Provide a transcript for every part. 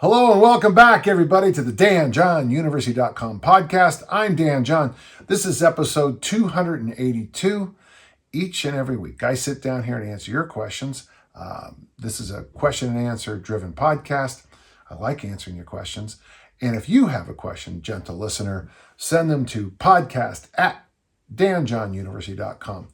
Hello and welcome back, everybody, to the DanJohnUniversity.com podcast. I'm Dan John. This is episode 282. Each and every week, I sit down here and answer your questions. This is a question and answer driven podcast. I like answering your questions. And if you have a question, gentle listener, send them to podcast@DanJohnUniversity.com.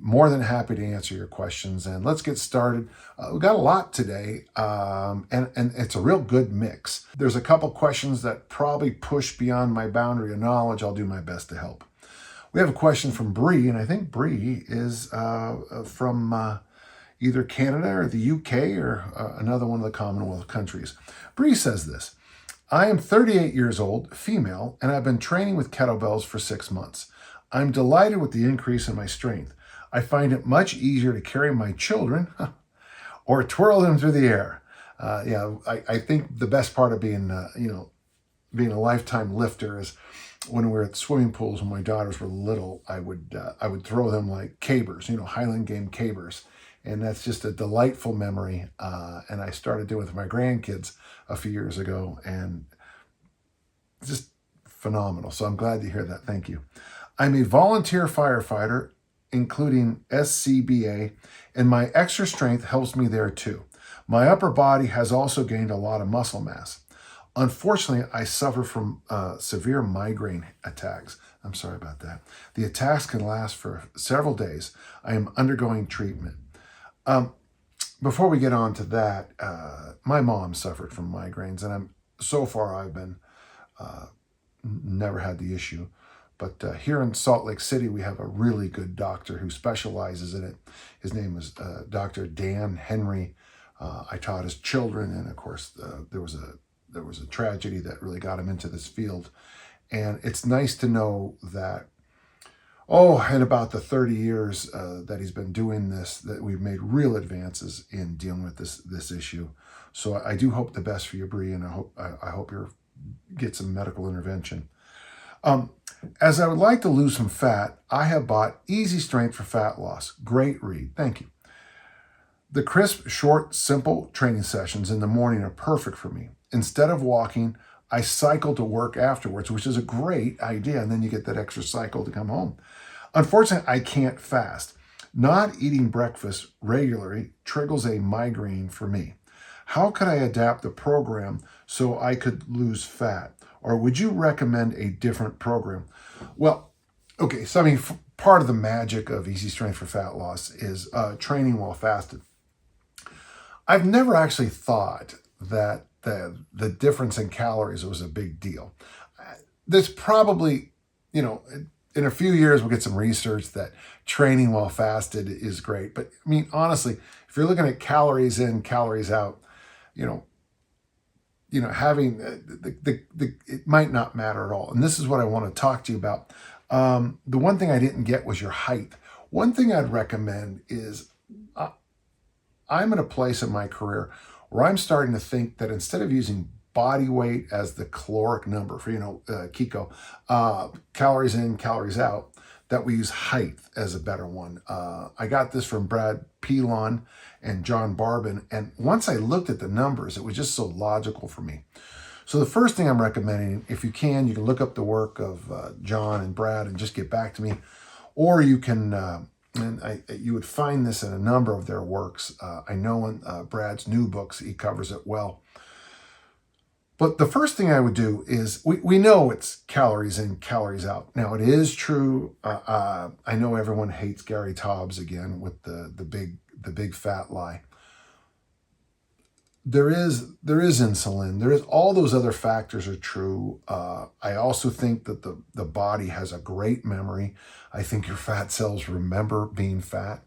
More than happy to answer your questions, and let's get started. We've got a lot today, and it's a real good mix. There's a couple questions that probably push beyond my boundary of knowledge. I'll do my best to help. We have a question from Bree, and I think Bree is from either Canada or the UK or another one of the Commonwealth countries. Bree says this: I am 38 years old, female, and I've been training with kettlebells for 6 months. I'm delighted with the increase in my strength. I find it much easier to carry my children or twirl them through the air. I think the best part of being a lifetime lifter is when we were at swimming pools when my daughters were little, I would throw them like cabers, Highland Game cabers. And that's just a delightful memory. And I started doing it with my grandkids a few years ago, and just phenomenal. So I'm glad to hear that. Thank you. I'm a volunteer firefighter, including SCBA, and my extra strength helps me there too. My upper body has also gained a lot of muscle mass. Unfortunately, I suffer from severe migraine attacks. I'm sorry about that. The attacks can last for several days. I am undergoing treatment. Before we get on to that, my mom suffered from migraines, and I've been never had the issue. But here in Salt Lake City, we have a really good doctor who specializes in it. His name is Dr. Dan Henry. I taught his children, and of course, there was a tragedy that really got him into this field. And it's nice to know that, in about the 30 years that he's been doing this, that we've made real advances in dealing with this issue. So I do hope the best for you, Bree, and I hope you get some medical intervention. As I would like to lose some fat, I have bought Easy Strength for Fat Loss. Great read. Thank you. The crisp, short, simple training sessions in the morning are perfect for me. Instead of walking, I cycle to work afterwards, which is a great idea, and then you get that extra cycle to come home. Unfortunately, I can't fast. Not eating breakfast regularly triggers a migraine for me. How could I adapt the program so I could lose fat? Or would you recommend a different program? Well, okay, so part of the magic of Easy Strength for Fat Loss is training while fasted. I've never actually thought that the difference in calories was a big deal. There's probably, in a few years we'll get some research that training while fasted is great. But honestly, if you're looking at calories in, calories out, having it might not matter at all. And this is what I want to talk to you about. The one thing I didn't get was your height. One thing I'd recommend is I'm in a place in my career where I'm starting to think that instead of using body weight as the caloric number for, Kiko, calories in, calories out, that we use height as a better one. I got this from Brad Pelon and John Barbin, and once I looked at the numbers, it was just so logical for me. So the first thing I'm recommending, if you can look up the work of John and Brad and just get back to me, or you can, you would find this in a number of their works. I know in Brad's new books, he covers it well. But the first thing I would do is, we know it's calories in, calories out. Now, it is true. I know everyone hates Gary Taubes again with the big fat lie. There is insulin. There is all those other factors are true. I also think that the body has a great memory. I think your fat cells remember being fat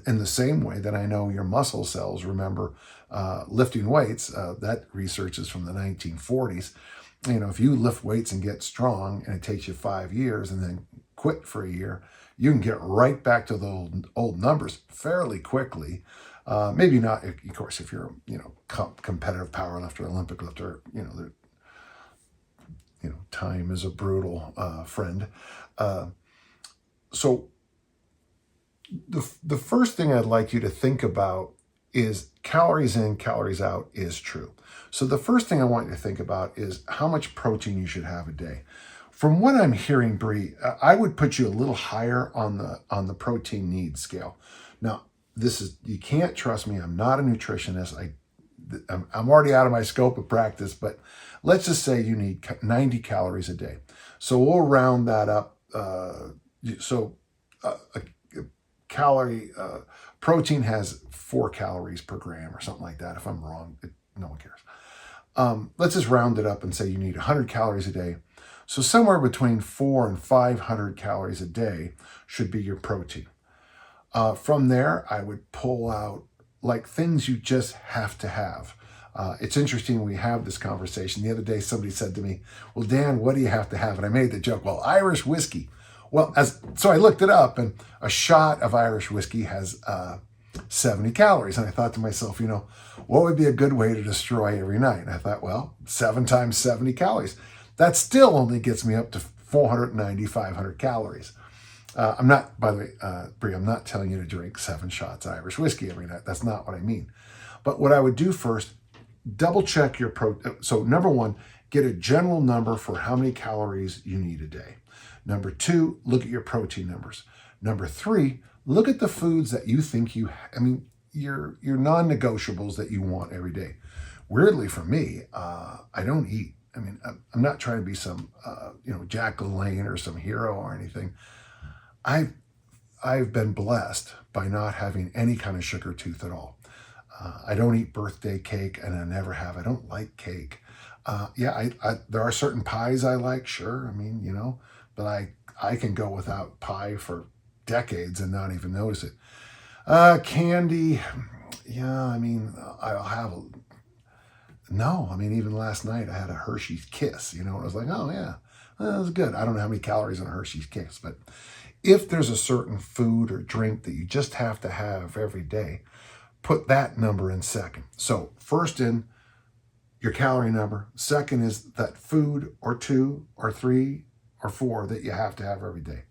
in the same way that I know your muscle cells remember lifting weights. That research is from the 1940s. If you lift weights and get strong and it takes you 5 years and then quit for a year, you can get right back to the old numbers fairly quickly. Maybe not, of course, if you're, competitive power lifter, Olympic lifter, time is a brutal friend. So the first thing I'd like you to think about is calories in, calories out is true. So the first thing I want you to think about is how much protein you should have a day. From what I'm hearing, Bree, I would put you a little higher on the protein need scale. Now, you can't trust me. I'm not a nutritionist. I'm already out of my scope of practice, but let's just say you need 90 calories a day. So we'll round that up. A calorie protein has 4 calories per gram or something like that. If I'm wrong, no one cares. Let's just round it up and say you need 100 calories a day. So somewhere between 400 and 500 calories a day should be your protein. From there, I would pull out like things you just have to have. It's interesting we have this conversation. The other day, somebody said to me, well, Dan, what do you have to have? And I made the joke, well, Irish whiskey. Well, so I looked it up, and a shot of Irish whiskey has 70 calories. And I thought to myself, what would be a good way to destroy every night? And I thought, well, 7 times 70 calories. That still only gets me up to 490, 500 calories. I'm not, by the way, Brie, I'm not telling you to drink 7 shots of Irish whiskey every night. That's not what I mean. But what I would do first, double check your protein. So number 1, get a general number for how many calories you need a day. Number 2, look at your protein numbers. Number 3, look at the foods that you think your non-negotiables that you want every day. Weirdly for me, I don't eat. I'm not trying to be some, Jack LaLanne or some hero or anything. I've been blessed by not having any kind of sugar tooth at all. I don't eat birthday cake, and I never have. I don't like cake. There are certain pies I like, sure. But I can go without pie for decades and not even notice it. Candy, I'll have even last night I had a Hershey's Kiss, and I was like, oh yeah, that was good. I don't know how many calories in a Hershey's Kiss, but if there's a certain food or drink that you just have to have every day, put that number in second. So first in your calorie number, second is that food or 2 or 3 or 4 that you have to have every day.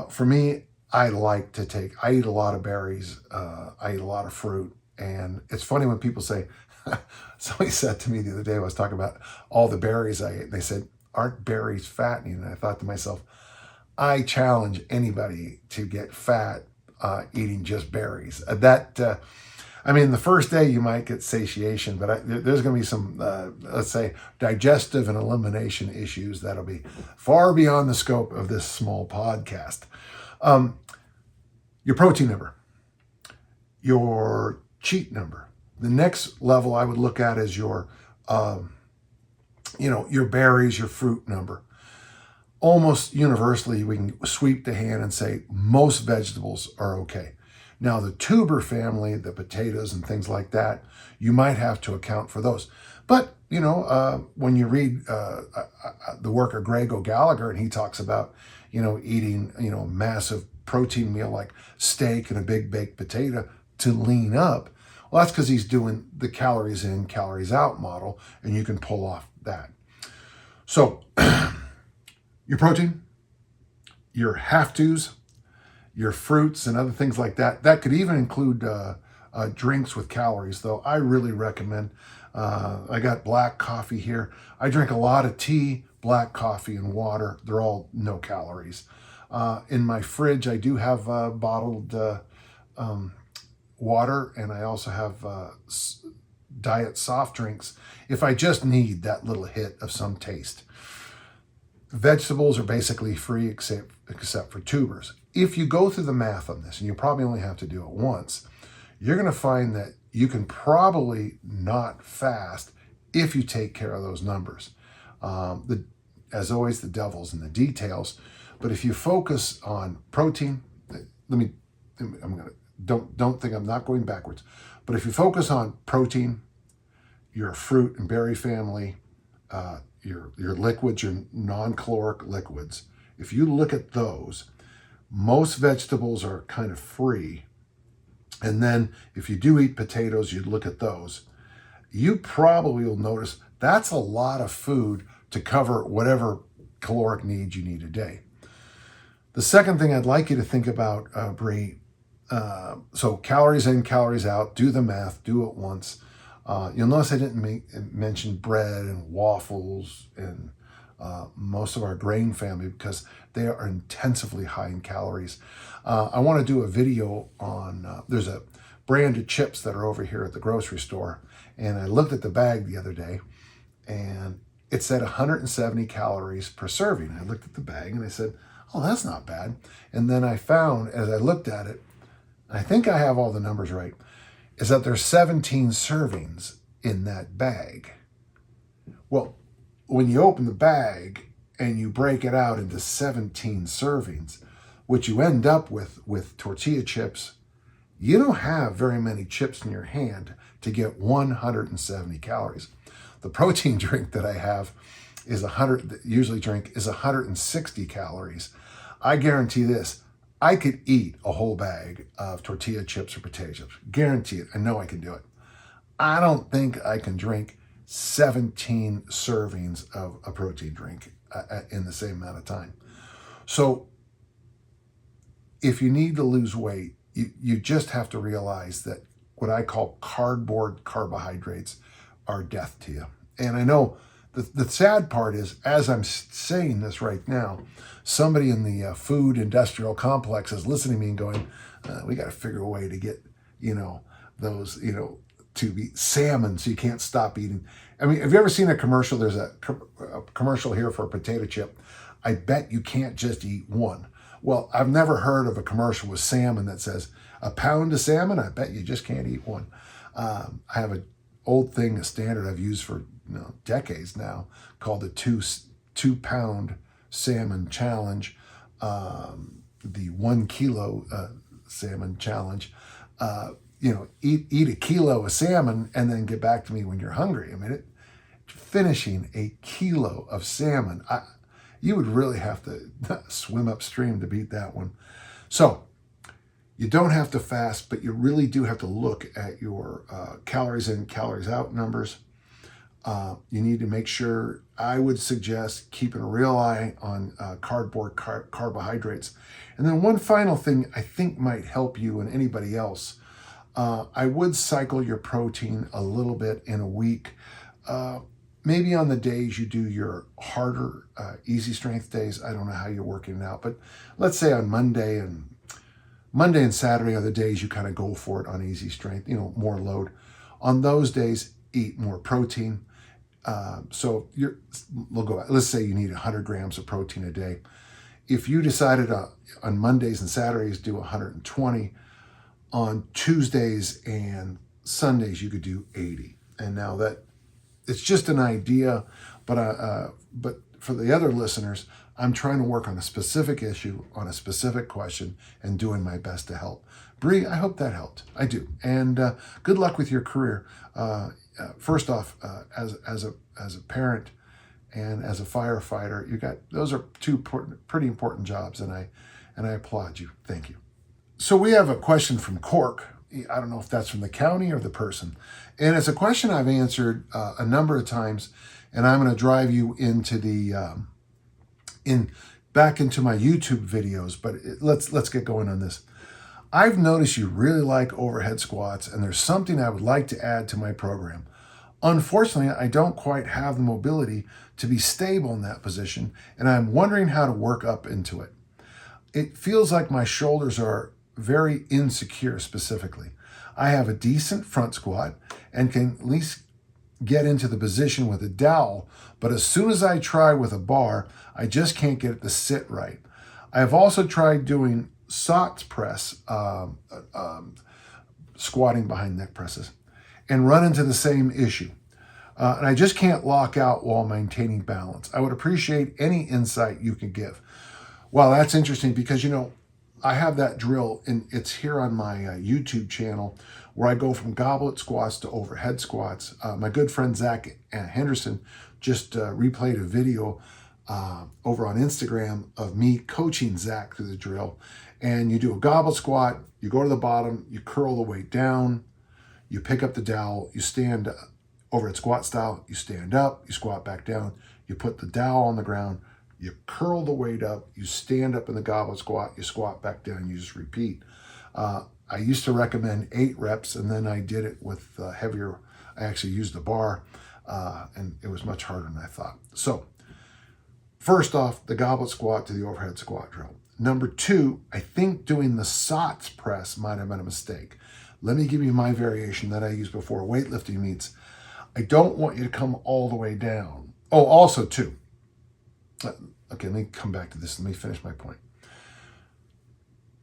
For me, I eat a lot of berries, I eat a lot of fruit, and it's funny when people say, somebody said to me the other day, I was talking about all the berries I ate, they said, aren't berries fattening? And I thought to myself, I challenge anybody to get fat eating just berries. The first day you might get satiation, but there's going to be some, let's say, digestive and elimination issues that'll be far beyond the scope of this small podcast. Your protein number, your cheat number. The next level I would look at is your berries, your fruit number. Almost universally, we can sweep the hand and say most vegetables are okay. Now, the tuber family, the potatoes and things like that, you might have to account for those. But, when you read the work of Greg O'Gallagher, and he talks about, eating, a massive protein meal like steak and a big baked potato to lean up, well, that's because he's doing the calories in, calories out model, and you can pull off that. So, your protein, your have-tos, your fruits and other things like that. That could even include drinks with calories, though I really recommend. I got black coffee here. I drink a lot of tea, black coffee, and water. They're all no calories. In my fridge, I do have bottled water, and I also have diet soft drinks if I just need that little hit of some taste. Vegetables are basically free except for tubers. If you go through the math on this, and you probably only have to do it once, you're going to find that you can probably not fast if you take care of those numbers. As always, the devil's in the details. But if you focus on protein, don't think I'm not going backwards. But if you focus on protein, your fruit and berry family, your liquids, your non-caloric liquids, if you look at those, most vegetables are kind of free. And then if you do eat potatoes, you'd look at those. You probably will notice that's a lot of food to cover whatever caloric needs you need a day. The second thing I'd like you to think about, Bree, So calories in, calories out, do the math, do it once. You'll notice I didn't mention bread and waffles and most of our grain family because they are intensively high in calories. I want to do a video on, there's a brand of chips that are over here at the grocery store. And I looked at the bag the other day and it said 170 calories per serving. I looked at the bag and I said, oh, that's not bad. And then I found, as I looked at it, I think I have all the numbers right, is that there's 17 servings in that bag. Well, when you open the bag and you break it out into 17 servings, what you end up with tortilla chips, you don't have very many chips in your hand to get 170 calories. The protein drink that I have is usually drink is 160 calories. I guarantee this, I could eat a whole bag of tortilla chips or potato chips. Guarantee it. I know I can do it. I don't think I can drink 17 servings of a protein drink in the same amount of time. So if you need to lose weight, you just have to realize that what I call cardboard carbohydrates are death to you. And I know the sad part is, as I'm saying this right now, somebody in the food industrial complex is listening to me and going, we got to figure a way to get, those, to be salmon so you can't stop eating. I mean, have you ever seen a commercial? There's a commercial here for a potato chip. I bet you can't just eat one. Well, I've never heard of a commercial with salmon that says, a pound of salmon, I bet you just can't eat one. I have an old thing, a standard I've used for decades now, called the two pound salmon challenge, the 1 kilo salmon challenge. Eat a kilo of salmon and then get back to me when you're hungry. I mean, finishing a kilo of salmon, you would really have to swim upstream to beat that one. So you don't have to fast, but you really do have to look at your calories in, calories out numbers. You need to make sure, I would suggest keeping a real eye on cardboard carbohydrates. And then one final thing I think might help you and anybody else, I would cycle your protein a little bit in a week. Maybe on the days you do your harder, easy strength days. I don't know how you're working it out, but let's say on Monday and Saturday are the days you kind of go for it on easy strength, more load. On those days, eat more protein. So we'll go, let's say you need 100 grams of protein a day. If you decided on Mondays and Saturdays do 120, on Tuesdays and Sundays you could do 80. And now that it's just an idea, but for the other listeners, I'm trying to work on a specific issue, on a specific question, and doing my best to help. Bree, I hope that helped. I do. And good luck with your career. First off, as a parent and as a firefighter, those are two pretty important jobs, and I applaud you. Thank you. So we have a question from Cork. I don't know if that's from the county or the person. And it's a question I've answered a number of times, and I'm going to drive you into back into my YouTube videos, but let's get going on this. I've noticed you really like overhead squats, and there's something I would like to add to my program. Unfortunately, I don't quite have the mobility to be stable in that position, and I'm wondering how to work up into it. It feels like my shoulders are very insecure specifically. I have a decent front squat and can at least get into the position with a dowel, but as soon as I try with a bar, I just can't get it to sit right. I have also tried doing socks press, squatting behind neck presses, and run into the same issue. And I just can't lock out while maintaining balance. I would appreciate any insight you can give. Well, that's interesting because, I have that drill, and it's here on my YouTube channel where I go from goblet squats to overhead squats. My good friend Zach Henderson just replayed a video over on Instagram of me coaching Zach through the drill. And you do a goblet squat, you go to the bottom, you curl the weight down, you pick up the dowel, you stand overhead squat style, you stand up, you squat back down, you put the dowel on the ground, you curl the weight up, you stand up in the goblet squat, you squat back down, you just repeat. I used to recommend 8 reps, and then I did it with heavier. I actually used the bar, and it was much harder than I thought. So first off, the goblet squat to the overhead squat drill. Number 2, I think doing the SOTS press might have been a mistake. Let me give you my variation that I use before weightlifting meets. I don't want you to come all the way down. Oh, also too. Okay, let me come back to this. Let me finish my point.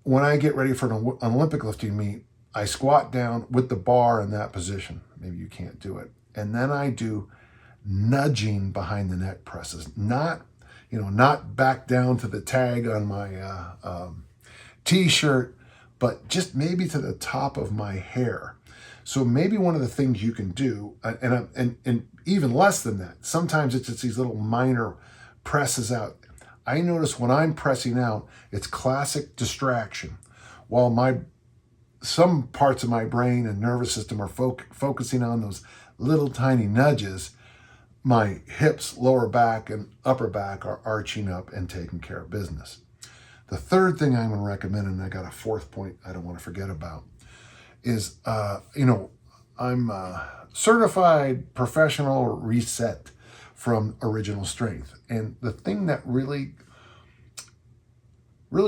When I get ready for an Olympic lifting meet, I squat down with the bar in that position. Maybe you can't do it. And then I do nudging behind the neck presses, not back down to the tag on my t-shirt, but just maybe to the top of my hair. So maybe one of the things you can do, and even less than that, sometimes it's just these little minor presses out. I notice when I'm pressing out, it's classic distraction. While some parts of my brain and nervous system are focusing on those little tiny nudges, my hips, lower back, and upper back are arching up and taking care of business. The third thing I'm going to recommend, and I got a 4th point I don't want to forget about, is, I'm a certified professional reset from Original Strength. And the thing that really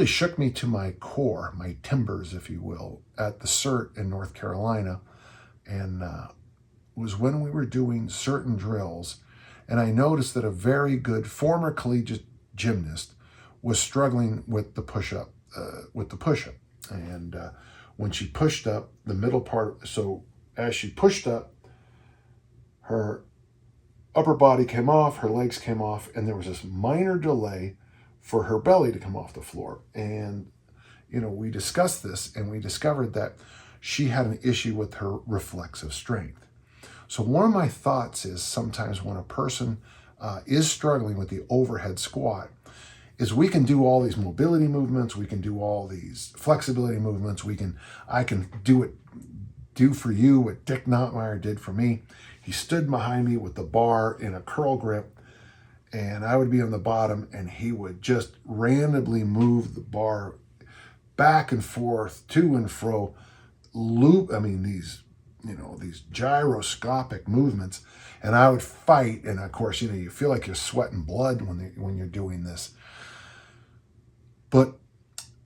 shook me to my core, my timbers, if you will, at the CERT in North Carolina, and was when we were doing certain drills, and I noticed that a very good former collegiate gymnast was struggling with the push-up, and when she pushed up, the middle part, so as she pushed up, her upper body came off, her legs came off, and there was this minor delay for her belly to come off the floor. And, we discussed this, and we discovered that she had an issue with her reflexive strength. So one of my thoughts is sometimes when a person is struggling with the overhead squat, is we can do all these mobility movements, we can do all these flexibility movements, I can do for you what Dick Nottmeyer did for me. He stood behind me with the bar in a curl grip, and I would be on the bottom, and he would just randomly move the bar back and forth, to and fro, these gyroscopic movements, and I would fight, and of course, you feel like you're sweating blood when you're doing this. But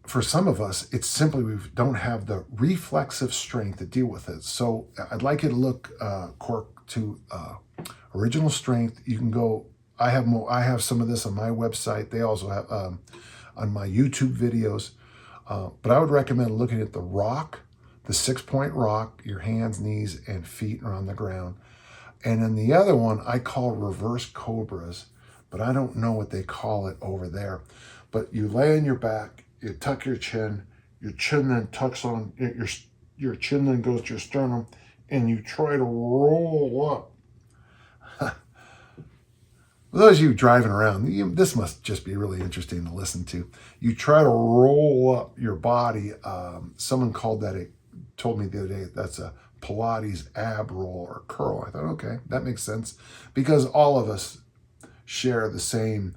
for some of us, it's simply we don't have the reflexive strength to deal with it. So I'd like you to look, Cork, to Original Strength. You can go. I have some of this on my website. They also have on my YouTube videos. But I would recommend looking at the rock, the 6-point rock. Your hands, knees, and feet are on the ground. And then the other one I call reverse cobras, but I don't know what they call it over there. But you lay on your back, you tuck your chin then tucks on, your chin then goes to your sternum, and you try to roll up. For those of you driving around, this must just be really interesting to listen to. You try to roll up your body. Someone told me the other day, that's a Pilates ab roll or curl. I thought, okay, that makes sense, because all of us share the same.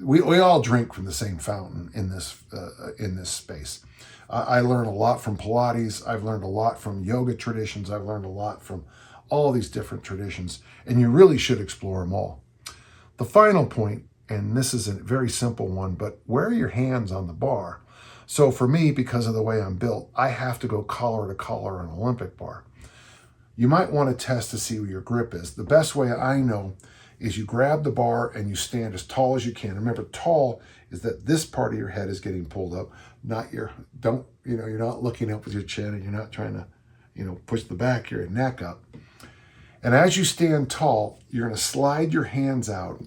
We all drink from the same fountain in this space. I learned a lot from Pilates. I've learned a lot from yoga traditions. I've learned a lot from all these different traditions, and you really should explore them all. The final point, and this is a very simple one, but where are your hands on the bar? So for me, because of the way I'm built, I have to go collar to collar on an Olympic bar. You might want to test to see where your grip is. The best way I know is you grab the bar and you stand as tall as you can. Remember, tall is that this part of your head is getting pulled up, you're not looking up with your chin, and you're not trying to, push the back of your neck up. And as you stand tall, you're going to slide your hands out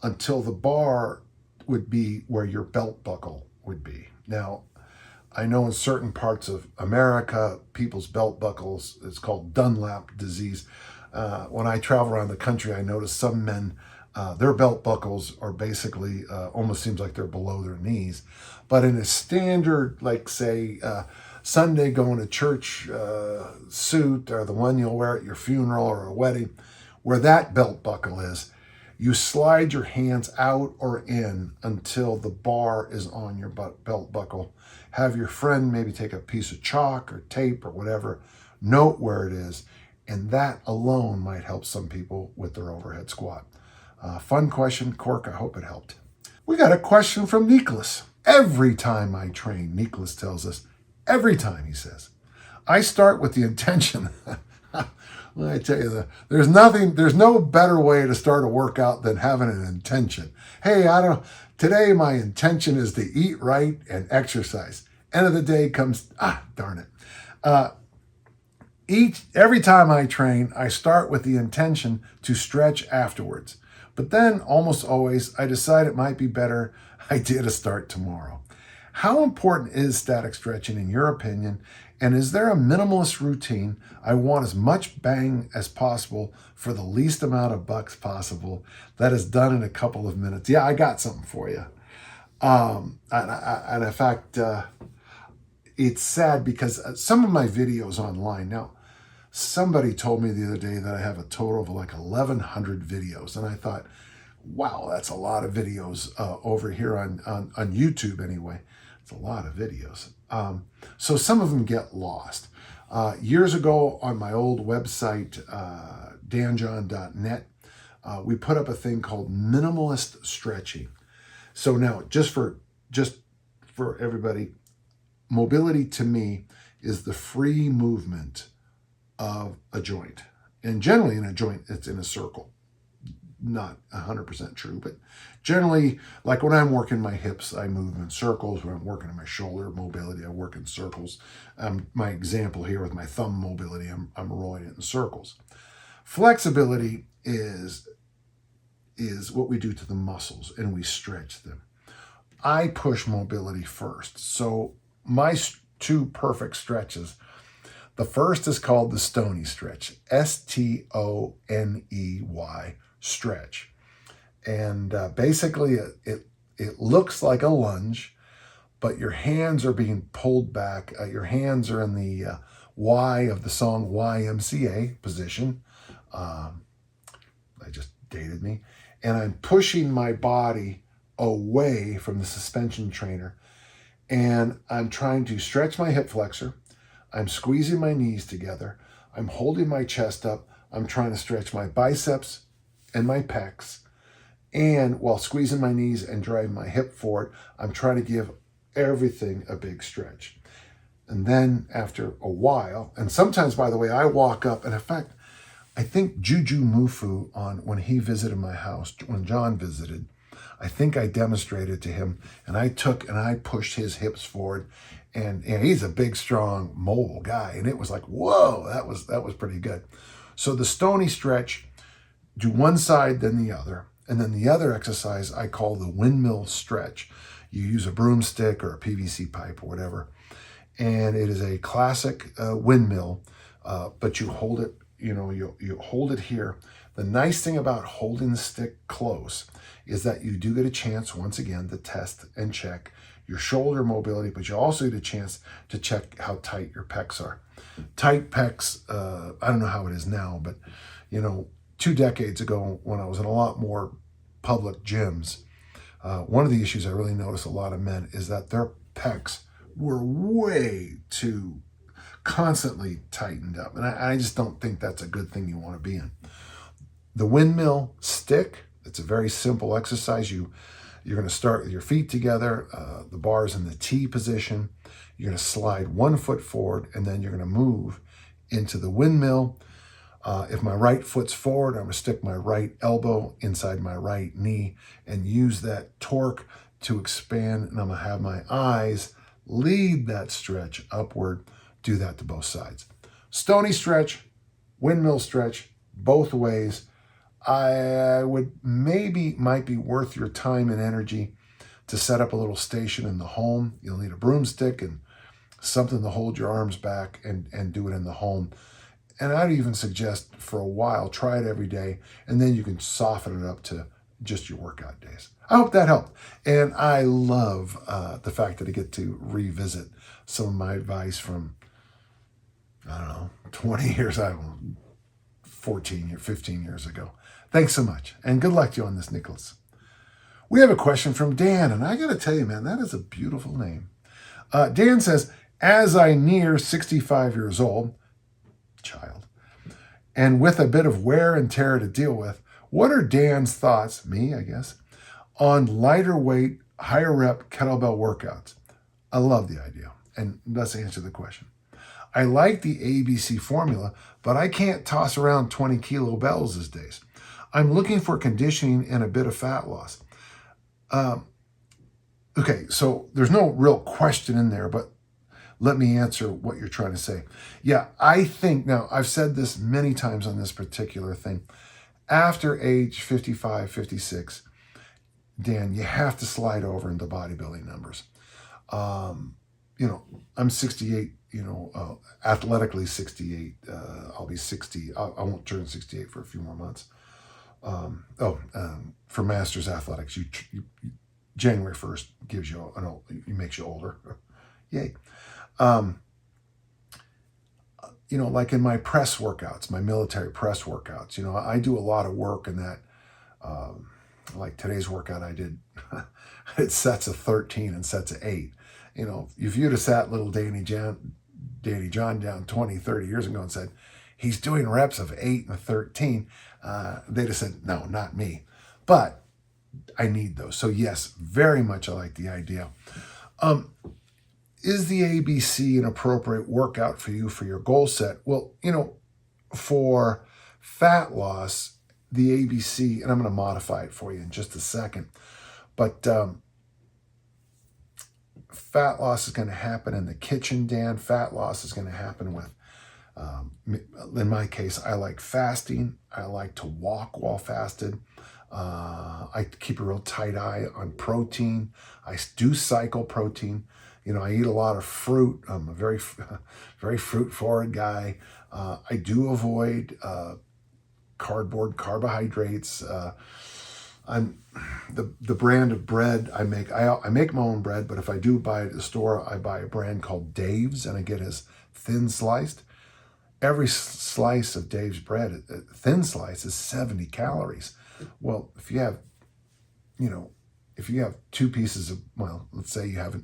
until the bar would be where your belt buckle would be. Now, I know in certain parts of America, people's belt buckles, it's called Dunlap disease. When I travel around the country, I notice some men, their belt buckles are basically, almost seems like they're below their knees. But in a standard, like say, Sunday going to church suit, or the one you'll wear at your funeral or a wedding, where that belt buckle is, You slide your hands out or in until the bar is on your belt buckle. Have your friend maybe take a piece of chalk or tape or whatever, note where it is, and that alone might help some people with their overhead squat. Fun question, Cork, I hope it helped. We got a question from Nicholas. Every time I train, Nicholas tells us, every time, he says, I start with the intention. Let me tell you, there's no better way to start a workout than having an intention. Hey, today my intention is to eat right and exercise. End of the day comes, darn it. Every time I train, I start with the intention to stretch afterwards. But then almost always I decide it might be better idea to start tomorrow. How important is static stretching in your opinion? And is there a minimalist routine? I want as much bang as possible for the least amount of bucks possible. That is done in a couple of minutes. Yeah, I got something for you. And in fact, it's sad because some of my videos online, now somebody told me the other day that I have a total of like 1,100 videos. And I thought, wow, that's a lot of videos over here on YouTube anyway. It's a lot of videos. So some of them get lost. Years ago on my old website, danjohn.net, we put up a thing called minimalist stretching. So now, just for everybody, mobility to me is the free movement of a joint. And generally in a joint, it's in a circle. Not 100% true, but generally, like when I'm working my hips, I move in circles. When I'm working on my shoulder mobility, I work in circles. My example here with my thumb mobility, I'm rolling it in circles. Flexibility is what we do to the muscles, and we stretch them. I push mobility first. So my two perfect stretches, the first is called the Stoney stretch, Stoney stretch. And basically it looks like a lunge, but your hands are being pulled back. Your hands are in the Y of the song YMCA position. I just dated me. And I'm pushing my body away from the suspension trainer. And I'm trying to stretch my hip flexor. I'm squeezing my knees together. I'm holding my chest up. I'm trying to stretch my biceps and my pecs. And while squeezing my knees and driving my hip forward, I'm trying to give everything a big stretch. And then after a while, and sometimes, by the way, I walk up, and in fact, I think Juju Mufu, when he visited my house, when John visited, I think I demonstrated to him, and I pushed his hips forward, and he's a big, strong, mobile guy, and it was like, whoa, that was pretty good. So the Stoney stretch, do one side, then the other. And then the other exercise I call the windmill stretch. You use a broomstick or a PVC pipe or whatever. And it is a classic windmill, but you hold it, you hold it here. The nice thing about holding the stick close is that you do get a chance, once again, to test and check your shoulder mobility, but you also get a chance to check how tight your pecs are. Tight pecs, I don't know how it is now, but 2 decades ago when I was in a lot more public gyms, one of the issues I really noticed a lot of men is that their pecs were way too constantly tightened up. And I just don't think that's a good thing you want to be in. The windmill stick, it's a very simple exercise. You're going to start with your feet together, the bar's in the T position. You're going to slide 1 foot forward, and then you're going to move into the windmill. If my right foot's forward, I'm going to stick my right elbow inside my right knee and use that torque to expand, and I'm going to have my eyes lead that stretch upward. Do that to both sides. Stoney stretch, windmill stretch, both ways. Might be worth your time and energy to set up a little station in the home. You'll need a broomstick and something to hold your arms back and do it in the home. And I'd even suggest for a while, try it every day, and then you can soften it up to just your workout days. I hope that helped. And I love the fact that I get to revisit some of my advice from, 20 years, 14 or 15 years ago. Thanks so much. And good luck to you on this, Nicholas. We have a question from Dan, and I got to tell you, man, that is a beautiful name. Dan says, as I near 65 years old, child, and with a bit of wear and tear to deal with, what are Dan's thoughts, me, I guess, on lighter weight, higher rep kettlebell workouts? I love the idea, and let's answer the question. I like the ABC formula, but I can't toss around 20 kilo bells these days. I'm looking for conditioning and a bit of fat loss. Okay, so there's no real question in there, but let me answer what you're trying to say. Yeah, I think, now I've said this many times on this particular thing. After age 55, 56, Dan, you have to slide over into bodybuilding numbers. I'm 68, athletically 68. I'll be 60. I won't turn 68 for a few more months. For Masters Athletics, you January 1st gives you, makes you older. Yay. Like in my press workouts, my military press workouts, I do a lot of work in that. Like today's workout I did, it sets of 13 and sets of 8. If you'd have sat little Danny John down 20, 30 years ago and said, he's doing reps of 8 and 13, they'd have said, no, not me. But I need those. So yes, very much I like the idea. Is the ABC an appropriate workout for you for your goal set? Well, for fat loss, the ABC, and I'm going to modify it for you in just a second, but fat loss is going to happen in the kitchen, Dan. Fat loss is going to happen with, in my case, I like fasting. I like to walk while fasted. I keep a real tight eye on protein. I do cycle protein. I eat a lot of fruit. I'm a very, very fruit-forward guy. I do avoid cardboard carbohydrates. I'm the brand of bread I make. I make my own bread, but if I do buy it at the store, I buy a brand called Dave's, and I get his thin sliced. Every slice of Dave's bread, thin slice, is 70 calories. Well, if you have, two pieces of, let's say you have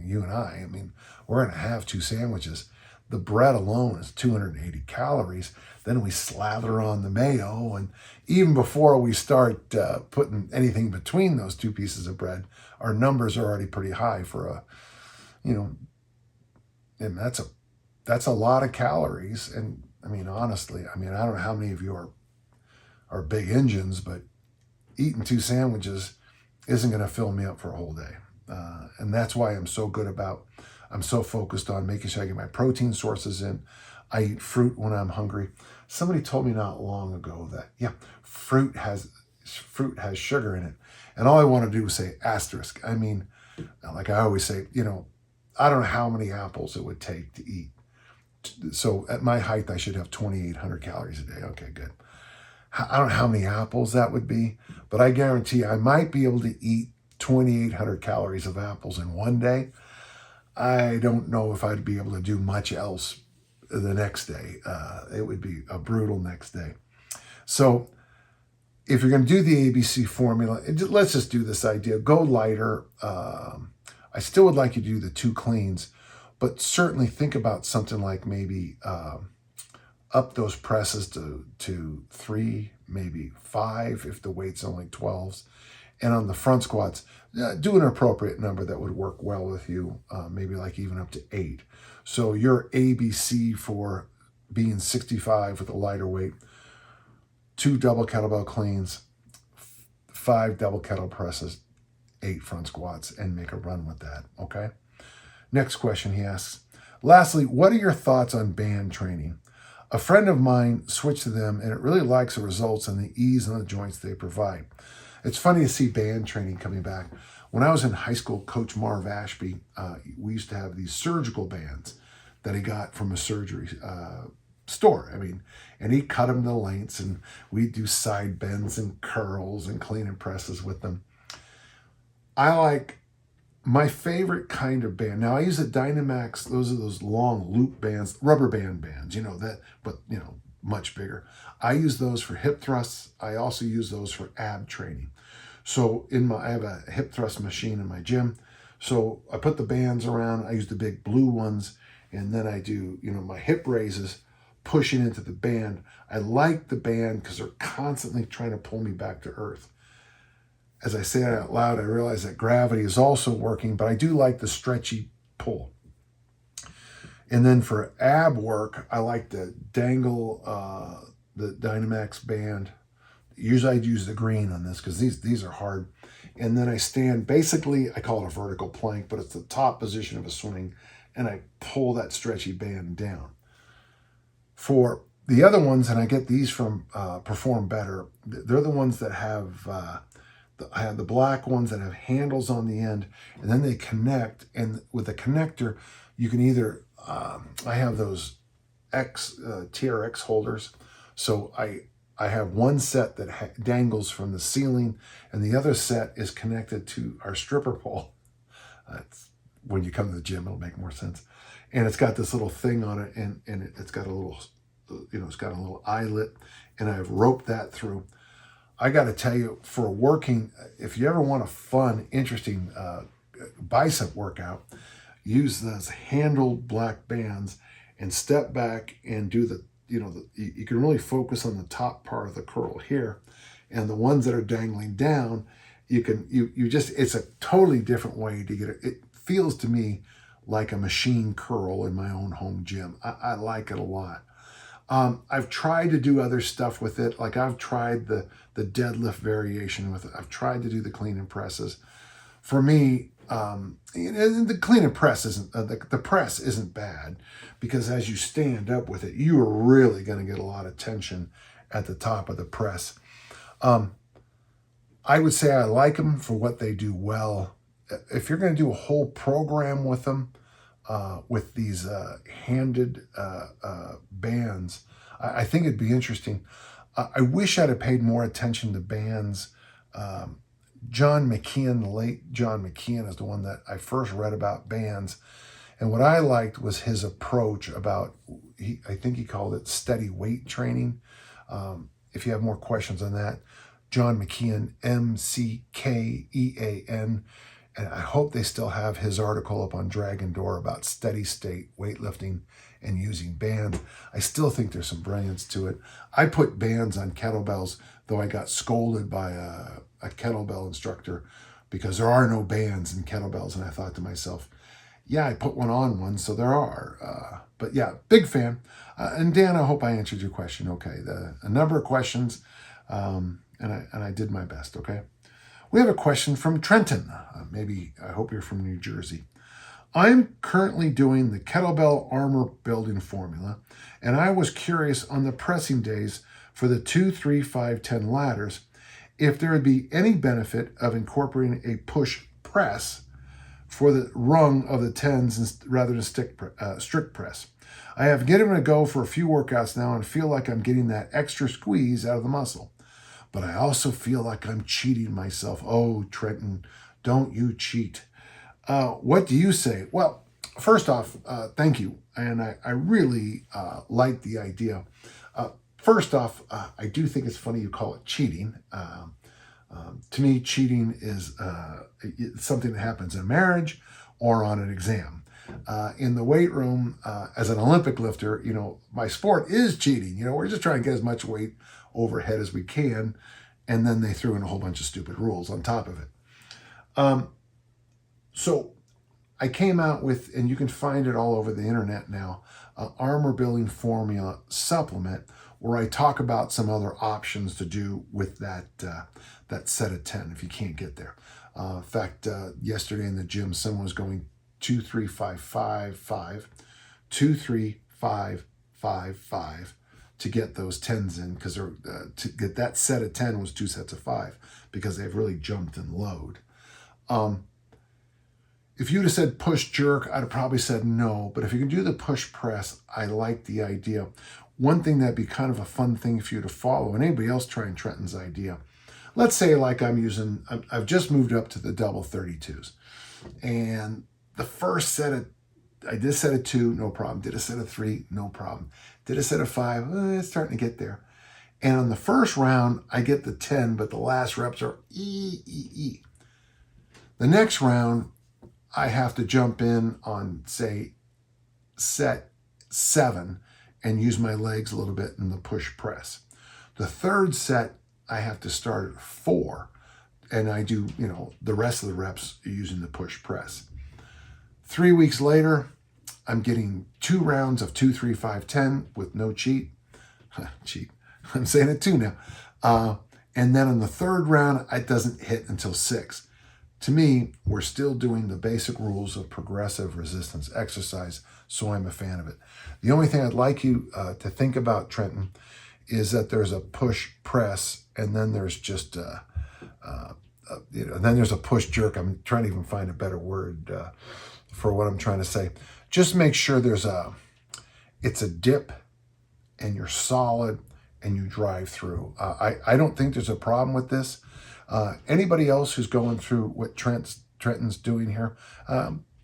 you and I mean, we're going to have 2 sandwiches. The bread alone is 280 calories. Then we slather on the mayo. And even before we start putting anything between those 2 pieces of bread, our numbers are already pretty high for and that's a lot of calories. And honestly, I don't know how many of you are big engines, but eating 2 sandwiches isn't going to fill me up for a whole day. And that's why I'm so focused on making sure I get my protein sources in. I eat fruit when I'm hungry. Somebody told me not long ago that, fruit has sugar in it. And all I want to do is say asterisk. Like I always say, I don't know how many apples it would take to eat. So at my height, I should have 2,800 calories a day. Okay, good. I don't know how many apples that would be, but I guarantee I might be able to eat 2,800 calories of apples in one day. I don't know if I'd be able to do much else the next day. It would be a brutal next day. So if you're going to do the ABC formula, let's just do this idea. Go lighter. I still would like you to do the 2 cleans, but certainly think about something like maybe up those presses to 3, maybe 5 if the weight's only 12s. And on the front squats, do an appropriate number that would work well with you, maybe like even up to 8. So your ABC for being 65 with a lighter weight, 2 double kettlebell cleans, 5 double kettle presses, 8 front squats, and make a run with that, okay? Next question he asks, lastly, what are your thoughts on band training? A friend of mine switched to them, and it really likes the results and the ease on the joints they provide. It's funny to see band training coming back. When I was in high school, Coach Marv Ashby, we used to have these surgical bands that he got from a surgery store. And he cut them to lengths, and we'd do side bends and curls and clean and presses with them. I like my favorite kind of band. Now I use a Dynamax. Those are those long loop bands, rubber bands, much bigger. I use those for hip thrusts. I also use those for ab training. So I have a hip thrust machine in my gym. So I put the bands around. I use the big blue ones, and then I do, my hip raises, pushing into the band. I like the band because they're constantly trying to pull me back to earth. As I say it out loud, I realize that gravity is also working, but I do like the stretchy pull. And then for ab work, I like to dangle the Dynamax band. Usually I'd use the green on this because these are hard. And then I stand, basically, I call it a vertical plank, but it's the top position of a swing, and I pull that stretchy band down. For the other ones, and I get these from Perform Better, they're the ones that have, I have the black ones that have handles on the end, and then they connect, and with the connector, you can either, I have those TRX holders, so I have one set that dangles from the ceiling, and the other set is connected to our stripper pole. When you come to the gym, it'll make more sense. And it's got this little thing on it, and it's got a little, it's got a little eyelet, and I've roped that through. I got to tell you, for working, if you ever want a fun, interesting bicep workout, use those handled black bands and step back and do the, you can really focus on the top part of the curl here, and the ones that are dangling down, it's a totally different way to get it. It feels to me like a machine curl in my own home gym. I like it a lot. I've tried to do other stuff with it. Like I've tried the deadlift variation with it. I've tried to do the clean and presses. For me, the clean and press isn't, the press isn't bad, because as you stand up with it, you are really going to get a lot of tension at the top of the press. I would say I like them for what they do well. If you're going to do a whole program with them, with these handed bands, I think it'd be interesting. I wish I'd have paid more attention to bands. John McKeon, the late John McKeon, is the one that I first read about bands. And what I liked was his approach about, I think he called it steady weight training. If you have more questions on that, John McKeon, McKean. And I hope they still have his article up on Dragon Door about steady state weightlifting and using bands. I still think there's some brilliance to it. I put bands on kettlebells, though I got scolded by a kettlebell instructor because there are no bands in kettlebells. And I thought to myself, yeah, I put one on one, so there are. But yeah, big fan. And Dan, I hope I answered your question okay. A number of questions, and I did my best, okay? We have a question from Trenton. I hope you're from New Jersey. I'm currently doing the kettlebell armor building formula, and I was curious on the pressing days for the 2, 3, 5, 10 ladders, if there would be any benefit of incorporating a push press for the rung of the 10s rather than strict press. I have given it a go for a few workouts now and feel like I'm getting that extra squeeze out of the muscle. But I also feel like I'm cheating myself. Oh, Trenton, don't you cheat. What do you say? Well, first off, thank you. And I really like the idea. First off, I do think it's funny you call it cheating. To me, cheating is something that happens in marriage or on an exam. In the weight room, as an Olympic lifter, my sport is cheating. We're just trying to get as much weight overhead as we can, and then they threw in a whole bunch of stupid rules on top of it. So I came out with, and you can find it all over the internet now, Armor Building Formula supplement, where I talk about some other options to do with that set of 10 if you can't get there. In fact, yesterday in the gym, someone was going 2, 3, 5, 5, 5, 2, 3, 5, 5, 5 to get those 10s in, because to get that set of 10 was 2 sets of 5, because they've really jumped in load. If you'd have said push jerk, I'd have probably said no. But if you can do the push press, I like the idea. One thing that'd be kind of a fun thing for you to follow, and anybody else trying Trenton's idea. Let's say like I've just moved up to the double 32s. And the first set of I did a set of 2, no problem. Did a set of 3, no problem. Did a set of 5, it's starting to get there. And on the first round, I get the 10, but the last reps are E. The next round, I have to jump in on, say, set 7 and use my legs a little bit in the push press. The third set, I have to start at 4, and I do, the rest of the reps using the push press. 3 weeks later, I'm getting 2 rounds of 2, 3, 5, 10 with no cheat. Cheat. I'm saying it 2 now. And then on the third round, it doesn't hit until 6. To me, we're still doing the basic rules of progressive resistance exercise, so I'm a fan of it. The only thing I'd like you to think about, Trenton, is that there's a push press, and then there's just then there's a push jerk. I'm trying to even find a better word for what I'm trying to say. Just make sure it's a dip, and you're solid, and you drive through. I don't think there's a problem with this. Anybody else who's going through what Trenton's doing here,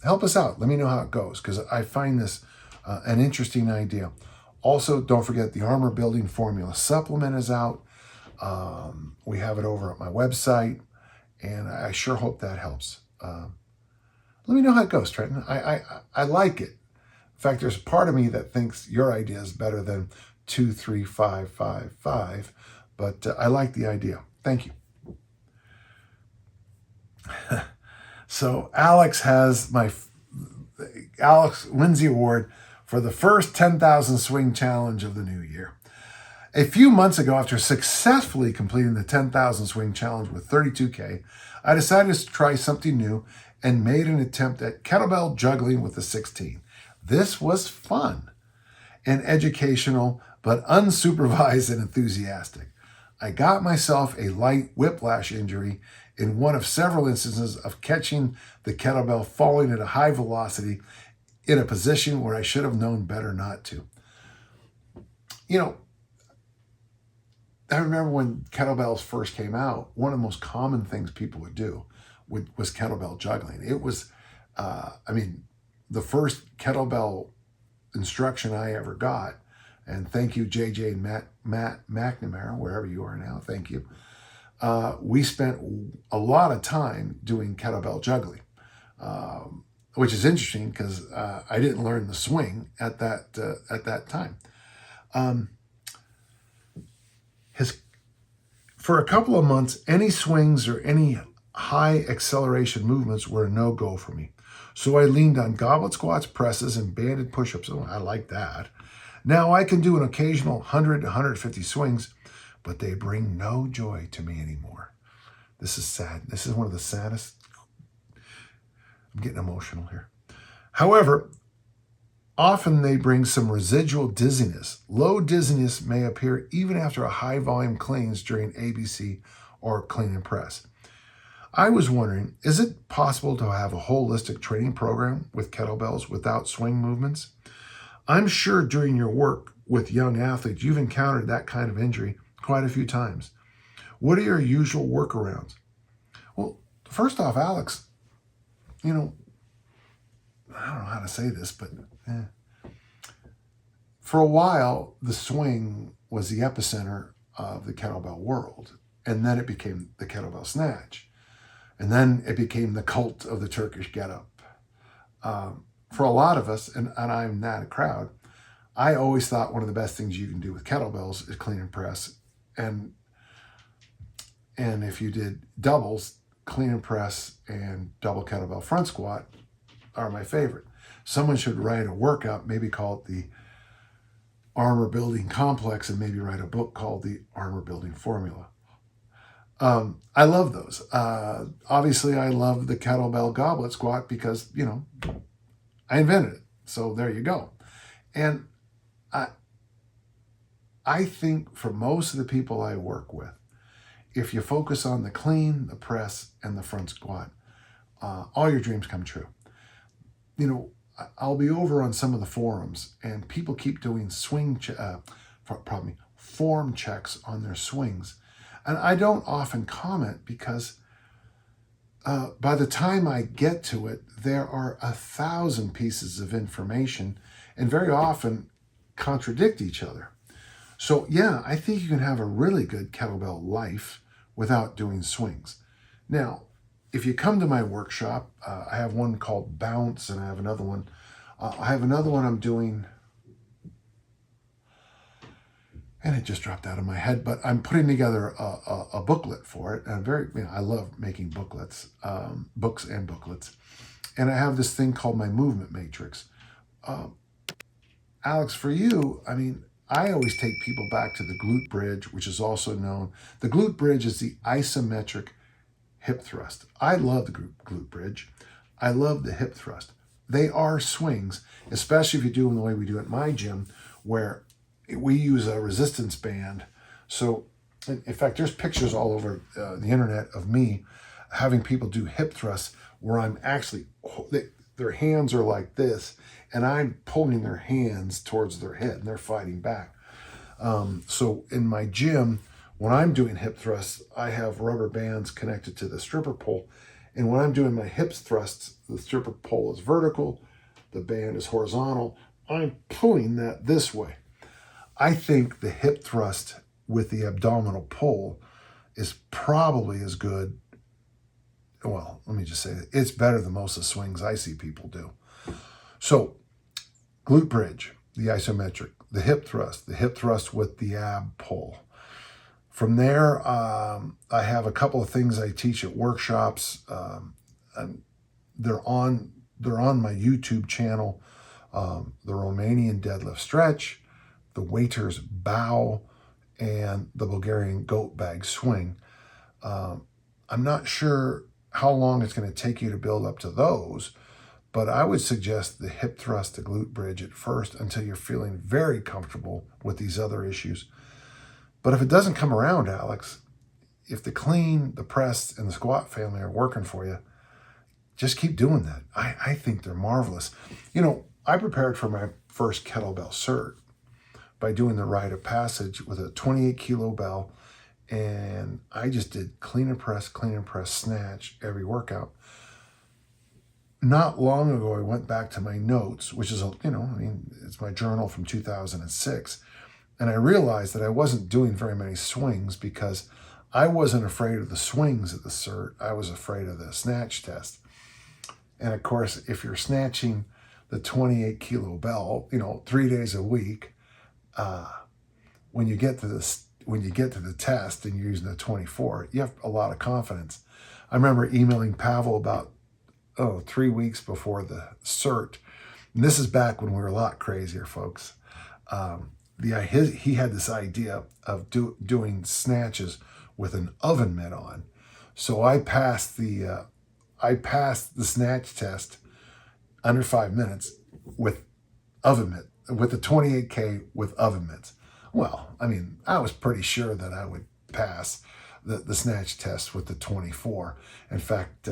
help us out. Let me know how it goes, because I find this an interesting idea. Also, don't forget the Armor Building Formula Supplement is out. We have it over at my website, and I sure hope that helps. Let me know how it goes, Trenton. I like it. In fact, there's a part of me that thinks your idea is better than 2, 3, 5, 5, 5, but I like the idea. Thank you. So Alex wins the award for the first 10,000 swing challenge of the new year. A few months ago, after successfully completing the 10,000 swing challenge with 32K, I decided to try something new and made an attempt at kettlebell juggling with the 16. This was fun and educational, but unsupervised and enthusiastic. I got myself a light whiplash injury in one of several instances of catching the kettlebell falling at a high velocity in a position where I should have known better not to. I remember when kettlebells first came out, one of the most common things people would do was kettlebell juggling. It was, the first kettlebell instruction I ever got, and thank you, JJ and Matt McNamara, wherever you are now, thank you. We spent a lot of time doing kettlebell juggling, which is interesting because I didn't learn the swing at that time. For a couple of months, any swings or any high acceleration movements were a no-go for me. So I leaned on goblet squats, presses, and banded push-ups. Oh, I like that. Now I can do an occasional 100 to 150 swings, but they bring no joy to me anymore. This is sad. This is one of the saddest. I'm getting emotional here. However, often they bring some residual dizziness. Low dizziness may appear even after a high volume cleans during ABC or clean and press. I was wondering, is it possible to have a holistic training program with kettlebells without swing movements? I'm sure during your work with young athletes, you've encountered that kind of injury quite a few times. What are your usual workarounds? Well, first off, Alex, I don't know how to say this, but for a while, the swing was the epicenter of the kettlebell world. And then it became the kettlebell snatch. And then it became the cult of the Turkish get-up. For a lot of us, and I'm not a crowd, I always thought one of the best things you can do with kettlebells is clean and press. And if you did doubles, clean and press and double kettlebell front squat are my favorite. Someone should write a workout, maybe call it the Armor Building Complex, and maybe write a book called the Armor Building Formula. I love those. Obviously, I love the kettlebell goblet squat because, I invented it. So there you go. And I think for most of the people I work with, if you focus on the clean, the press, and the front squat, all your dreams come true. I'll be over on some of the forums, and people keep doing form checks on their swings. And I don't often comment because by the time I get to it, there are 1,000 pieces of information and very often contradict each other. So yeah, I think you can have a really good kettlebell life without doing swings. Now, if you come to my workshop, I have one called Bounce, and I have another one. I'm doing, and it just dropped out of my head, but I'm putting together a booklet for it. And I love making booklets, books and booklets. And I have this thing called my movement matrix. Alex, for you, I always take people back to the glute bridge, which is also known. The glute bridge is the isometric hip thrust. I love the glute bridge. I love the hip thrust. They are swings, especially if you do them the way we do at my gym, where we use a resistance band. So, in fact, there's pictures all over the internet of me having people do hip thrusts where I'm actually, their hands are like this, and I'm pulling their hands towards their head, and they're fighting back. So in my gym, when I'm doing hip thrusts, I have rubber bands connected to the stripper pole. And when I'm doing my hip thrusts, the stripper pole is vertical, the band is horizontal. I'm pulling that this way. I think the hip thrust with the abdominal pull is probably as good. Well, let me just say that it's better than most of the swings I see people do. So, glute bridge, the isometric, the hip thrust with the ab pull. From there, I have a couple of things I teach at workshops. And they're on my YouTube channel. The Romanian deadlift stretch, the waiter's bow, and the Bulgarian goat bag swing. I'm not sure how long it's going to take you to build up to those, but I would suggest the hip thrust, the glute bridge at first until you're feeling very comfortable with these other issues. But if it doesn't come around, Alex, if the clean, the press, and the squat family are working for you, just keep doing that. I think they're marvelous. I prepared for my first kettlebell cert by doing the rite of passage with a 28 kilo bell, and I just did clean and press, snatch every workout. Not long ago, I went back to my notes, which is, it's my journal from 2006. And I realized that I wasn't doing very many swings because I wasn't afraid of the swings at the cert. I was afraid of the snatch test. And of course, if you're snatching the 28 kilo bell, 3 days a week, when you get to the test and you're using the 24, you have a lot of confidence. I remember emailing Pavel about 3 weeks before the cert. And this is back when we were a lot crazier, folks. He had this idea of doing snatches with an oven mitt on. So I passed the snatch test under 5 minutes with oven mitt, with the 28K with oven mitts. Well, I was pretty sure that I would pass the snatch test with the 24. In fact,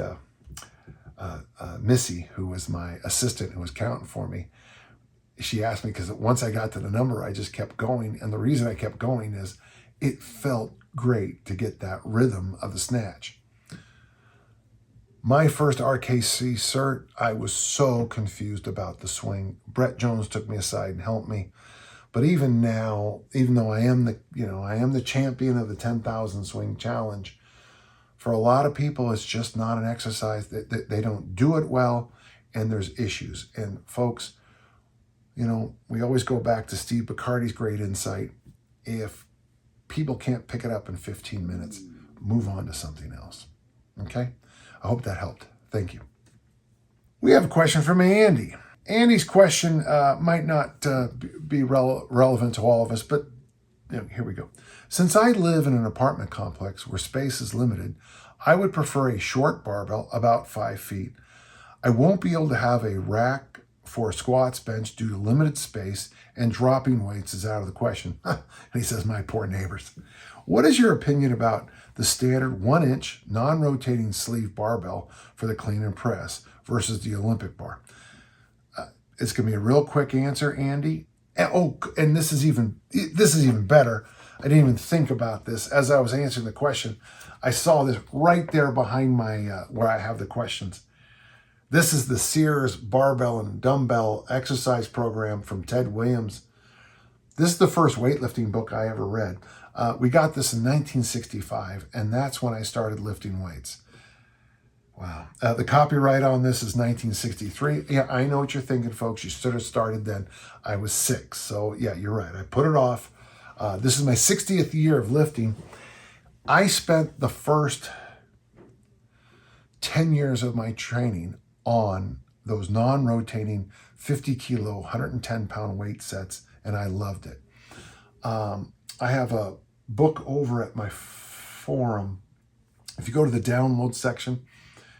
Missy, who was my assistant who was counting for me, she asked me, because once I got to the number, I just kept going. And the reason I kept going is it felt great to get that rhythm of the snatch. My first RKC cert, I was so confused about the swing. Brett Jones took me aside and helped me. But even now, even though I am the champion of the 10,000 swing challenge, for a lot of people, it's just not an exercise. They don't do it well, and there's issues. And folks, we always go back to Steve Bacardi's great insight. If people can't pick it up in 15 minutes, move on to something else. Okay? I hope that helped. Thank you. We have a question from Andy. Andy's question might not be relevant to all of us, but here we go. Since I live in an apartment complex where space is limited, I would prefer a short barbell about 5 feet. I won't be able to have a rack for squats bench due to limited space, and dropping weights is out of the question. And he says, my poor neighbors. What is your opinion about the standard 1-inch non-rotating sleeve barbell for the clean and press versus the Olympic bar? It's going to be a real quick answer, Andy. And this is even better. I didn't even think about this. As I was answering the question, I saw this right there behind my, where I have the questions. This is the Sears Barbell and Dumbbell Exercise Program from Ted Williams. This is the first weightlifting book I ever read. We got this in 1965, and that's when I started lifting weights. Wow. The copyright on this is 1963. Yeah, I know what you're thinking, folks. You should have started then. I was 6. So, yeah, you're right. I put it off. This is my 60th year of lifting. I spent the first 10 years of my training on those non-rotating 50 kilo, 110 pound weight sets, and I loved it. I have a book over at my forum. If you go to the download section,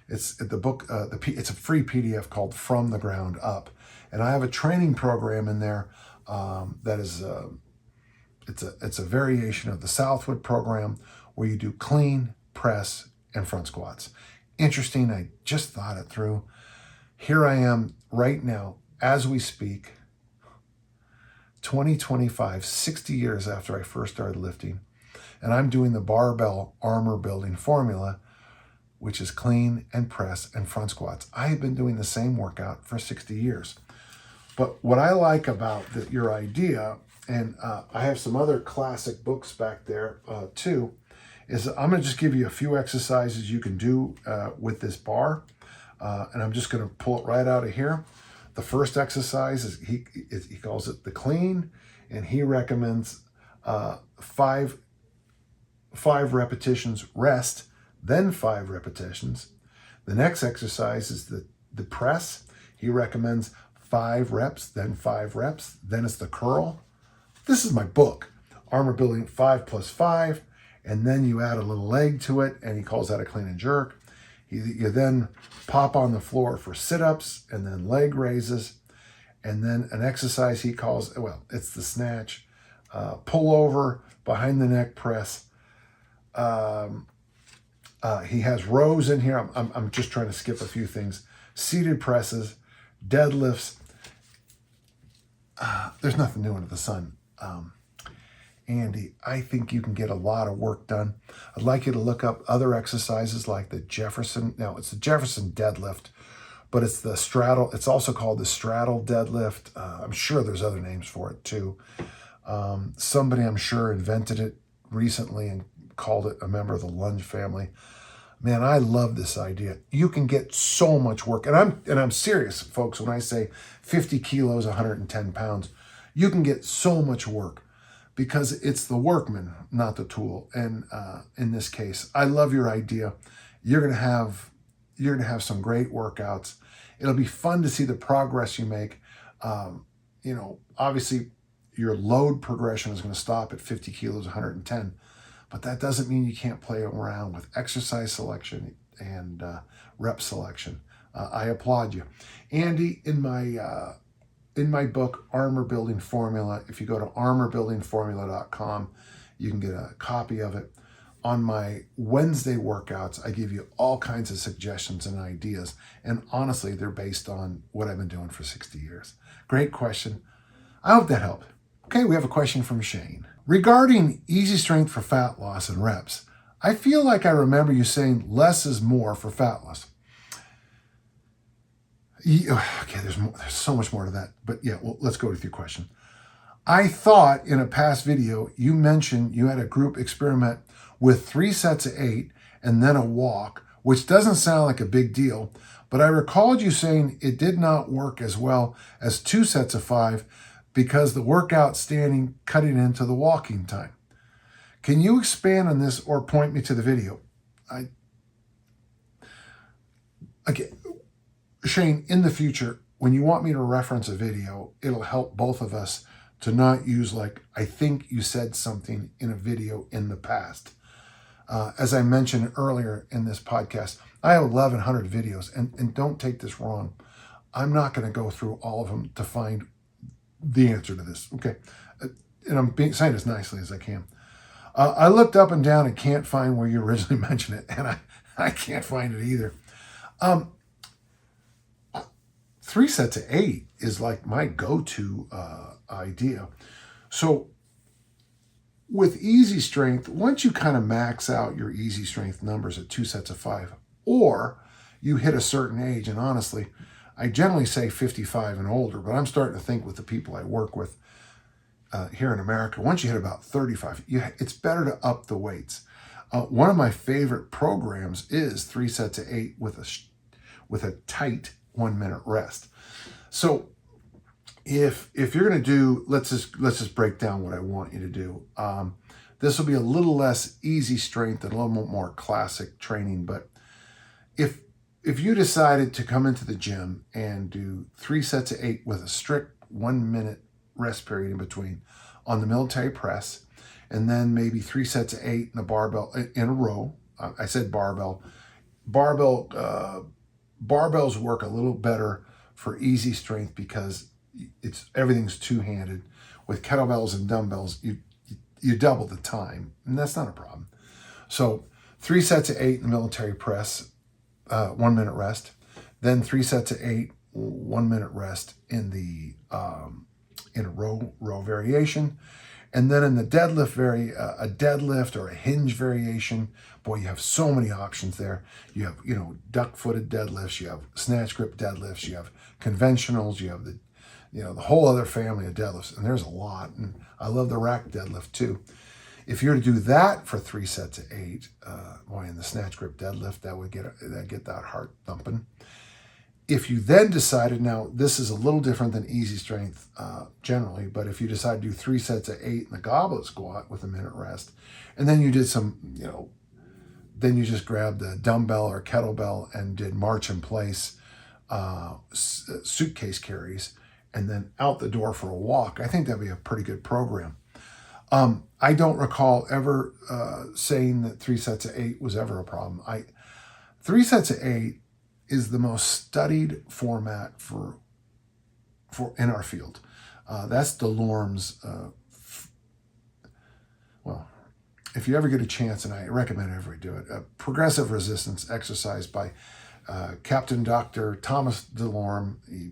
it's the book. It's a free PDF called From the Ground Up, and I have a training program in there that is it's a variation of the Southwood program where you do clean, press, and front squats. Interesting. I just thought it through. Here I am right now, as we speak, 2025, 60 years after I first started lifting, and I'm doing the barbell armor building formula, which is clean and press and front squats. I have been doing the same workout for 60 years. But what I like about your idea, and I have some other classic books back there too, is I'm going to just give you a few exercises you can do with this bar. And I'm just going to pull it right out of here. The first exercise is he calls it the clean, and he recommends 5 repetitions rest, then 5 repetitions. The next exercise is the press. He recommends 5 reps, then 5 reps. Then it's the curl. This is my book, Armor Building 5 plus 5, and then you add a little leg to it, and he calls that a clean and jerk. You then pop on the floor for sit-ups and then leg raises. And then an exercise he calls, well, it's the snatch, pull over, behind the neck press. He has rows in here. I'm just trying to skip a few things. Seated presses, deadlifts. There's nothing new under the sun. Andy, I think you can get a lot of work done. I'd like you to look up other exercises like the Jefferson. No, it's the Jefferson deadlift, but it's the straddle. It's also called the straddle deadlift. I'm sure there's other names for it too. Somebody I'm sure invented it recently and called it a member of the lunge family. Man, I love this idea. You can get so much work. And I'm serious, folks, when I say 50 kilos, 110 pounds. You can get so much work, because it's the workman, not the tool. And in this case, I love your idea. You're gonna have some great workouts. It'll be fun to see the progress you make. Obviously your load progression is gonna stop at 50 kilos, 110, but that doesn't mean you can't play around with exercise selection and rep selection. I applaud you. Andy, in my book, Armor Building Formula, if you go to armorbuildingformula.com, you can get a copy of it. On my Wednesday workouts, I give you all kinds of suggestions and ideas. And honestly, they're based on what I've been doing for 60 years. Great question. I hope that helped. Okay, we have a question from Shane. Regarding easy strength for fat loss and reps, I feel like I remember you saying less is more for fat loss. Okay, there's so much more to that, but yeah, well, let's go with your question. I thought in a past video, you mentioned you had a group experiment with 3 sets of 8 and then a walk, which doesn't sound like a big deal, but I recalled you saying it did not work as well as 2 sets of 5 because the workout standing cutting into the walking time. Can you expand on this or point me to the video? Okay. Shane, in the future, when you want me to reference a video, it'll help both of us to not use like, I think you said something in a video in the past. As I mentioned earlier in this podcast, I have 1,100 videos, and don't take this wrong. I'm not going to go through all of them to find the answer to this, okay? And I'm saying as nicely as I can. I looked up and down and can't find where you originally mentioned it, and I can't find it either. 3 sets of 8 is like my go-to idea. So with easy strength, once you kind of max out your easy strength numbers at 2 sets of 5, or you hit a certain age, and honestly, I generally say 55 and older, but I'm starting to think with the people I work with here in America, once you hit about 35, it's better to up the weights. One of my favorite programs is 3 sets of 8 with a tight 1 minute rest. So if you're going to do, let's just break down what I want you to do. This will be a little less easy strength and a little more classic training. But if you decided to come into the gym and do 3 sets of 8 with a strict 1 minute rest period in between on the military press, and then maybe 3 sets of 8 in a barbell in a row. I said barbell. Barbells work a little better for easy strength because everything's two-handed. With kettlebells and dumbbells, you double the time, and that's not a problem. So 3 sets of 8 in the military press, 1 minute rest. Then 3 sets of 8, 1 minute rest in a row variation. And then in the deadlift, a deadlift or a hinge variation, boy, you have so many options there. You have, duck-footed deadlifts, you have snatch grip deadlifts, you have conventionals, you have the whole other family of deadlifts, and there's a lot. And I love the rack deadlift too. If you were to do that for 3 sets of 8, in the snatch grip deadlift, that would get that heart thumping. If you then decided, now this is a little different than easy strength generally, but if you decide to do 3 sets of 8 in the goblet squat with a minute rest, and then you did some, then you just grabbed the dumbbell or kettlebell and did march in place suitcase carries, and then out the door for a walk, I think that'd be a pretty good program. I don't recall ever saying that 3 sets of 8 was ever a problem. 3 sets of 8 is the most studied format for in our field. That's DeLorme's. If you ever get a chance, and I recommend everybody do it, a progressive resistance exercise by Captain Dr. Thomas DeLorme. He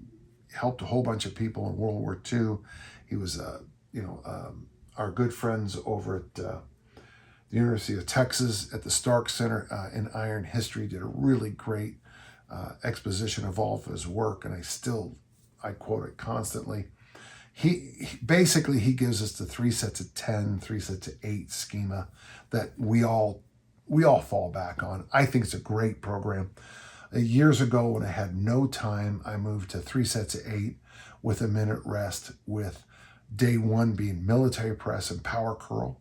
helped a whole bunch of people in World War II. He was, our good friends over at the University of Texas at the Stark Center in Iron History did a really great exposition of all of his work, and I quote it constantly. He basically gives us the 3 sets of 10, 3 sets of 8 schema that we all fall back on. I think it's a great program. Years ago, when I had no time, I moved to 3 sets of 8 with a minute rest, with day 1 being military press and power curl,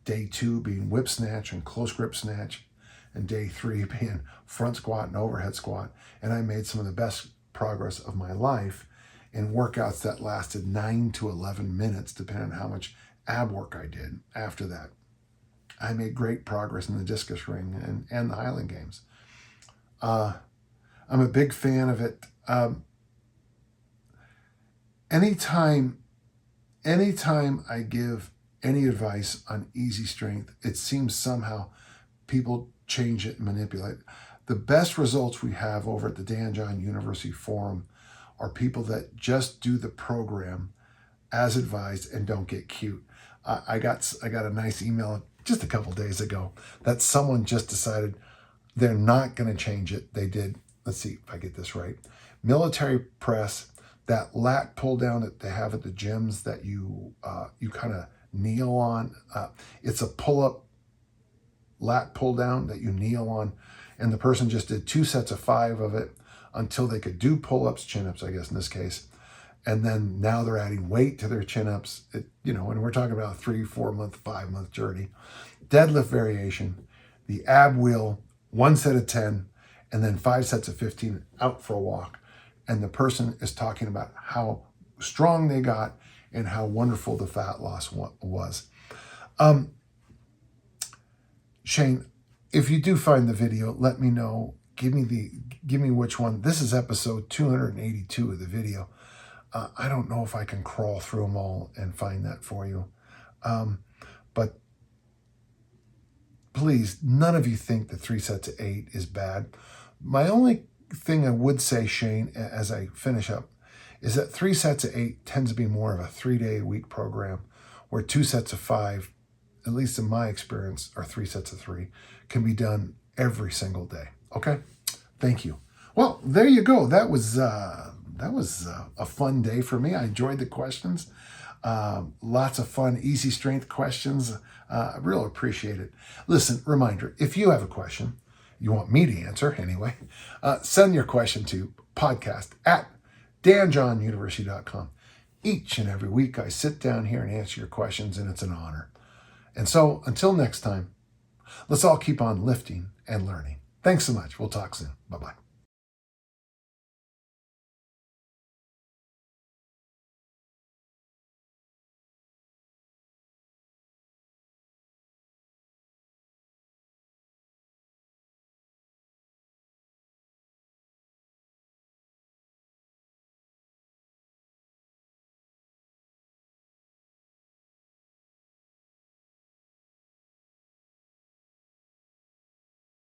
day 2 being whip snatch and close grip snatch, and day 3 being front squat and overhead squat. And I made some of the best progress of my life in workouts that lasted 9 to 11 minutes, depending on how much ab work I did after that. I made great progress in the discus ring and the Highland Games. I'm a big fan of it. Anytime I give any advice on easy strength, it seems somehow people change it and manipulate it. The best results we have over at the Dan John University Forum are people that just do the program as advised and don't get cute. I got a nice email just a couple days ago that someone just decided they're not going to change it. They did, let's see if I get this right, military press, that lat pull down that they have at the gyms that you kind of kneel on. It's a pull-up lat pull down that you kneel on, and the person just did 2 sets of 5 of it until they could do pull-ups, chin-ups, I guess in this case. And then now they're adding weight to their chin-ups, and we're talking about a 3, 4 month, 5 month journey. Deadlift variation, the ab wheel, 1 set of 10, and then 5 sets of 15 out for a walk. And the person is talking about how strong they got and how wonderful the fat loss was. Shane, if you do find the video, let me know. Give me which one. This is episode 282 of the video. I don't know if I can crawl through them all and find that for you. But please, none of you think that 3 sets of 8 is bad. My only thing I would say, Shane, as I finish up, is that 3 sets of 8 tends to be more of a 3-day-a-week program, where 2 sets of 5 at least in my experience, are 3 sets of 3, can be done every single day. Okay? Thank you. Well, there you go. That was a fun day for me. I enjoyed the questions. Lots of fun, easy strength questions. I really appreciate it. Listen, reminder, if you have a question you want me to answer anyway, send your question to podcast@danjohnuniversity.com. Each and every week I sit down here and answer your questions, and it's an honor. And so until next time, let's all keep on lifting and learning. Thanks so much. We'll talk soon. Bye-bye.